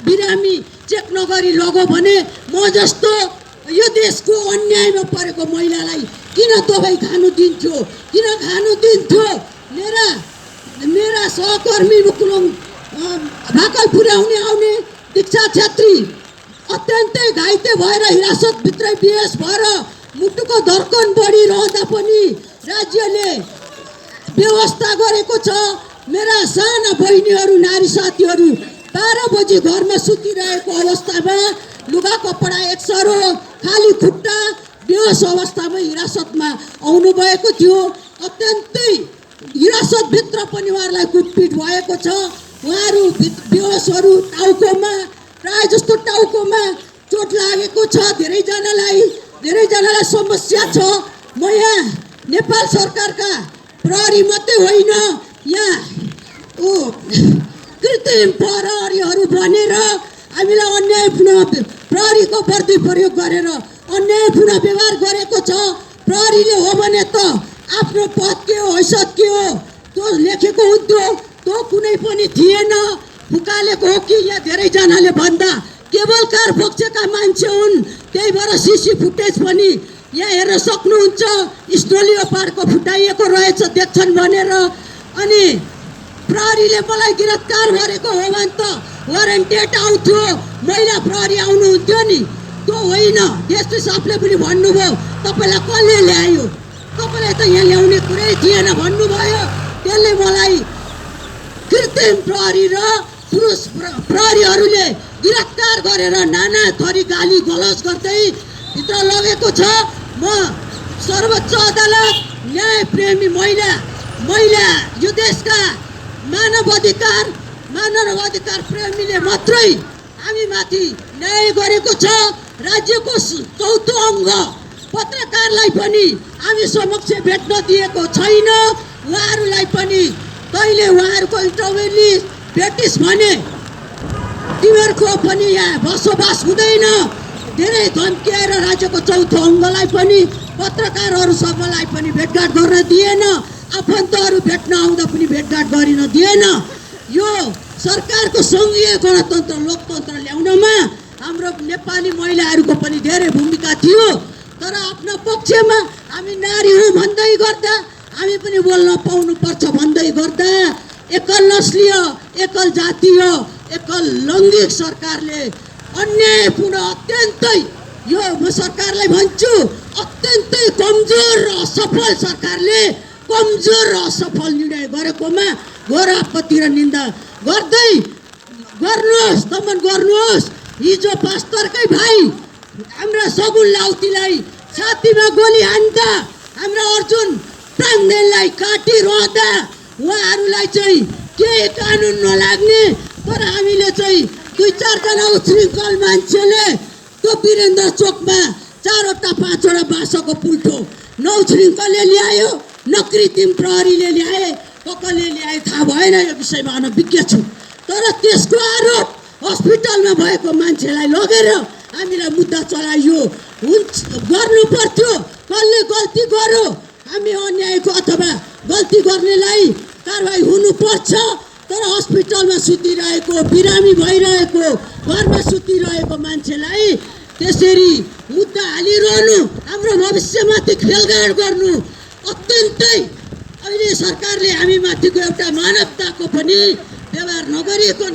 बिरामी चेक नगरी लगो भने म जस्तो यो देशको अन्यायमा परेको महिलालाई किन दबाई खानु दिन्थ्यो, किन खानु दिन्थ्यो? मेरा सहकर्मी मुकुलङ भाकल पुर्याउने आउने दीक्षा छेत्री अत्यन्तै घाइते भएर हिरासतभित्रै बेहोस भएर मुटुको धड्कन बढिरहँदा पनि राज्यले व्यवस्था गरेको छ। मेरा साना बहिनीहरू, नारी साथीहरू 12 बजी घरमा सुतिरहेको अवस्थामा लुगा कपडा एकसरो खाली खुट्टा बेहोस अवस्थामा हिरासतमा आउनुभएको थियो। अत्यन्तै हिरासतभित्र पनि उहाँहरूलाई कुटपिट भएको छ। उहाँहरू बेहोसहरू टाउकोमा, प्राय जस्तो टाउकोमा चोट लागेको छ। धेरैजनालाई समस्या छ। म यहाँ नेपाल सरकारका प्रहरी मात्रै होइन, यहाँ कृत्रिम प्रहरीहरू बनेर हामीलाई अन्यायपूर्ण प्रहरीको वर्दी प्रयोग गरेर अन्यायपूर्ण व्यवहार गरेको छ। प्रहरीले हो भने त आफ्नो पद के हो, हैसियत के हो त्यो लेखेको हुन्थ्यो। त्यो कुनै पनि थिएन, फुकालेको हो कि यहाँ धेरैजनाले भन्दा केवल कार बोक्सेका मान्छे हुन्। त्यही भएर सिसी फुटेज पनि यहाँ हेर्न सक्नुहुन्छ। स्टोलियो पार्को फुटाइएको रहेछ देख्छन् भनेर। अनि प्रहरीले मलाई गिरफ्तार गरेको हो भने त वारेन्टेड आउँथ्यो, महिला प्रहरी आउनुहुन्थ्यो नि। त्यो होइन, एसपी साहबले पनि भन्नुभयो तपाईँलाई कसले ल्यायो, तपाईँलाई त यहाँ ल्याउने कुरै थिएन भन्नुभयो। त्यसले मलाई कृत्रिम प्रहरी र पुरुष प्रहरीहरूले गिरफ्तार गरेर नाना थरी गाली गलौज गर्दै भित्र लगेको छ। म सर्वोच्च अदालत न्याय प्रेमी महिला यो देशका मानव अधिकार प्रेमीले मात्रै हामी माथि न्याय गरेको छ। राज्यको चौथो अङ्ग पत्रकारलाई पनि हामी समक्ष भेट्न दिएको छैन। उहाँहरूलाई पनि कहिले उहाँहरूको इन्टरभ्यू भेटिस् भने तिमीहरूको पनि यहाँ बसोबास हुँदैन। धेरै धम्किएर राज्यको चौथो अङ्गलाई पनि पत्रकारहरू सबैलाई पनि भेटघाट गर्न दिएन। आफन्तहरू भेट्न आउँदा पनि भेटघाट गरिन दिएन। यो सरकारको सङ्घीय गणतन्त्र लोकतन्त्र ल्याउनमा हाम्रो नेपाली महिलाहरूको पनि धेरै भूमिका थियो। तर आफ्नो पक्षमा हामी नारी हौँ भन्दै गर्दा, हामी पनि बोल्न पाउनुपर्छ भन्दै गर्दा एकल नस्लीय, एकल जातीय, एकल लैङ्गिक सरकारले अन्यायपूर्ण अत्यन्तै, यो म सरकारलाई भन्छु, अत्यन्तै कमजोर र असफल सरकारले कमजोर र असफल निर्णय गरेकोमा घोर आपत्ति र निन्दा गर्नुहोस्, दमन गर्नुहोस्। हिजो पास्तरकै भाइ हाम्रा सगुन लाउतीलाई छातीमा गोली हान्दा, हाम्रा अर्जुन प्राङ्देनलाई काटिरहँदा उहाँहरूलाई चाहिँ केही कानुन नलाग्ने, तर हामीले चाहिँ 2-4 उच्छृङ्खल मान्छेले त्यो वीरेन्द्र चोकमा 4वटा 5वटा बाँसको पुल्ठो नौच्छृङ्खलले ल्यायो, न कृत्रिम प्रहरीले ल्याए, कसले ल्याए थाहा भएन। यो विषयमा अनभिज्ञ छु। तर त्यसको आरोप हस्पिटलमा भएको मान्छेलाई लगेर हामीलाई मुद्दा चलाइयो। गर्नु पर्थ्यो, कसले गल्ती गर्यो, हामी अन्यायको अथवा गल्ती गर्नेलाई कारवाही हुनुपर्छ। तर हस्पिटलमा सुतिरहेको, बिरामी भइरहेको, घरमा सुतिरहेको मान्छेलाई त्यसरी मुद्दा हालिरहनु, हाम्रो भविष्यमाथि खेलगाड गर्नु अत्यन्तै अहिले सरकारले हामी माथिको एउटा मानवताको पनि व्यवहार नगरिएको